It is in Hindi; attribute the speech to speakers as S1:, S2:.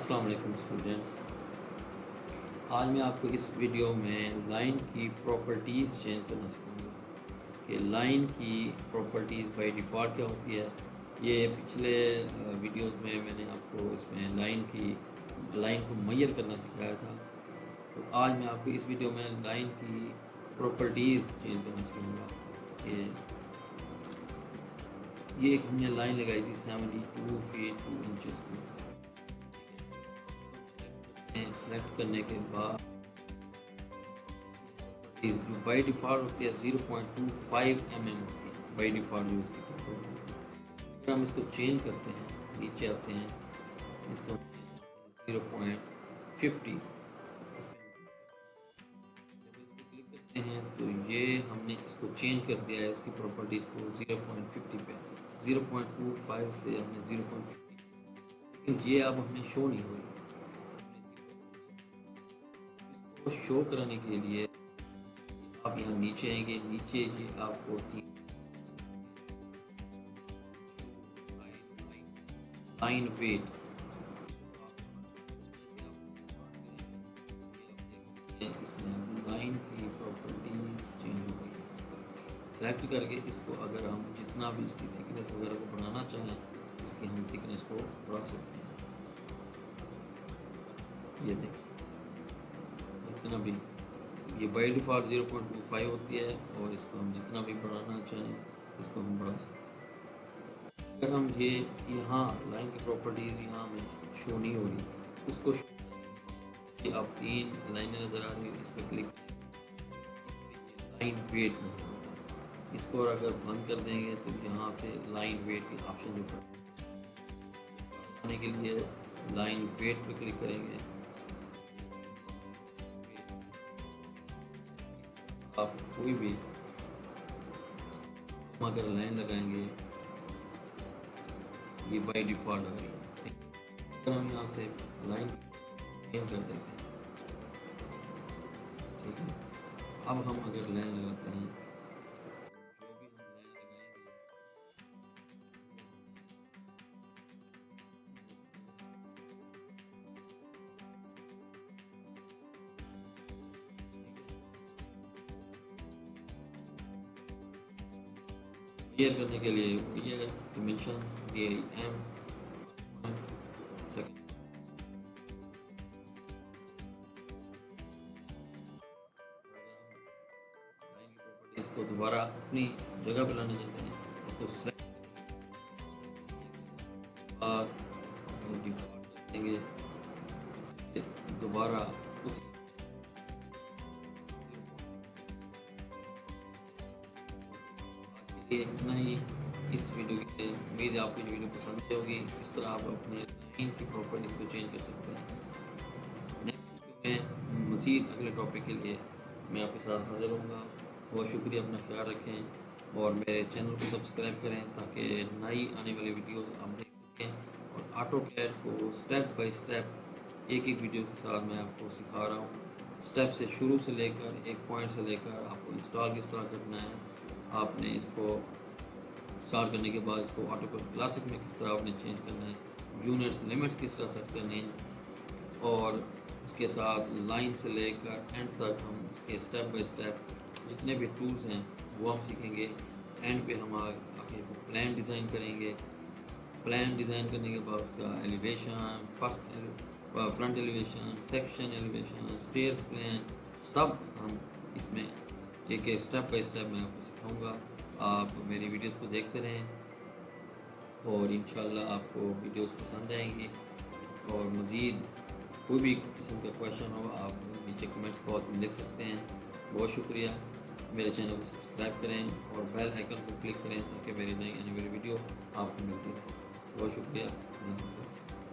S1: अस्सलाम वालेकुम स्टूडेंट्स। आज मैं आपको इस वीडियो में लाइन की प्रॉपर्टीज़ चेंज करना सिखाऊंगा कि लाइन की प्रॉपर्टीज़ बाय डिफ़ॉल्ट क्या होती है। ये पिछले वीडियोस में मैंने आपको इसमें लाइन को मुय्यर करना सिखाया था। तो आज मैं आपको इस वीडियो में लाइन की प्रॉपर्टीज़ चेंज करना सिखाऊंगा कि ये एक हमने लाइन लगाई थी 72 फीट 2 इंचज़ की। सेलेक्ट करने के बाद जो बाई डिफ़ॉल्ट होती है 0.25 mm होती है बाई डिफ़ॉल्ट जो इसकी प्रॉपर्टी। अगर हम इसको चेंज करते हैं, नीचे आते हैं, इसको 0.50 जब इसको क्लिक करते हैं तो ये हमने इसको चेंज कर दिया है इसकी प्रॉपर्टीज़ को 0.50 पे। 0.25 से हमने 0.50, लेकिन ये अब हमें शो नहीं हो रही। इसको शो कराने के लिए आप यहाँ नीचे आएंगे, नीचे ये आपको लाइन वेट इसमें लाइन की प्रॉपर्टीज चेंज हो गई है। सेलेक्ट करके इसको अगर हम जितना भी इसकी थिकनेस वगैरह को बढ़ाना चाहें, इसकी हम थिकनेस को बढ़ा सकते हैं। ये देखिए जितना भी, ये बाई डिफ़ॉल्ट 0.25 होती है और इसको हम जितना भी बढ़ाना चाहें इसको हम बढ़ा सकते हैं। अगर हम ये यहाँ लाइन की प्रॉपर्टीज़ यहाँ में शो नहीं हो रही, उसको ये आप 3 लाइनें नज़र आ रही है, इस पर क्लिक लाइन वेट नज़र आ रहा है। इसको और अगर बंद कर देंगे तो यहाँ से लाइन वेट के ऑप्शन ऊपर आने के लिए लाइन वेट पे क्लिक करेंगे। आप कोई भी अगर लाइन लगाएंगे ये बाई डिफ़ॉल्ट आ गई। अगर हम यहाँ से लाइन चेंज कर देते हैं, ठीक है। अब हम अगर लाइन लगाते हैं, जो भी हम लाइन लगाएंगे क्लियर करने के लिए ये डिमेंशन DIM इसको दोबारा अपनी जगह पर लाना चाहते हैं, इसको सेलेक्ट देंगे, दोबारा उस इतना ही इस वीडियो की। उम्मीद है आपको ये वीडियो पसंद होगी। इस तरह आप अपने लाइन की प्रॉपर्टीज को चेंज कर सकते हैं। नेक्स्ट वीडियो में मज़ीद अगले टॉपिक के लिए मैं आपके साथ हाजिर होऊंगा। बहुत शुक्रिया, अपना ख्याल रखें और मेरे चैनल को सब्सक्राइब करें ताकि नई आने वाली वीडियोस आप देख सकें। और ऑटो कैड को स्टेप बाय स्टेप एक एक वीडियो के साथ मैं आपको सिखा रहा हूँ। स्टेप से शुरू से लेकर एक पॉइंट से लेकर आपको इंस्टॉल किस तरह करना है, आपने इसको स्टार्ट करने के बाद इसको ऑटो कैड क्लासिक में किस तरह आपने चेंज करना है, यूनिट्स लिमिट्स किस तरह सेट करने हैं, और इसके साथ लाइन से लेकर एंड तक हम इसके स्टेप बाय स्टेप जितने भी टूल्स हैं वो हम सीखेंगे। एंड पे हम आगे प्लान डिज़ाइन करेंगे। प्लान डिज़ाइन करने के बाद उसका elevation, front elevation, section elevation, stairs plan, सब हम इसमें एक एक स्टेप बाय स्टेप मैं आपको सिखाऊंगा। आप मेरी वीडियोस को देखते रहें और इंशाल्लाह आपको वीडियोस पसंद आएंगी। और मज़ीद कोई भी किस्म का क्वेश्चन हो आप नीचे कमेंट्स बॉक्स में लिख सकते हैं। बहुत शुक्रिया। मेरे चैनल को सब्सक्राइब करें और बेल आइकन को क्लिक करें ताकि मेरी नई आने वाली वीडियो आपको मिलती रहे। बहुत शुक्रिया। अल्लाह हाफ़िज़।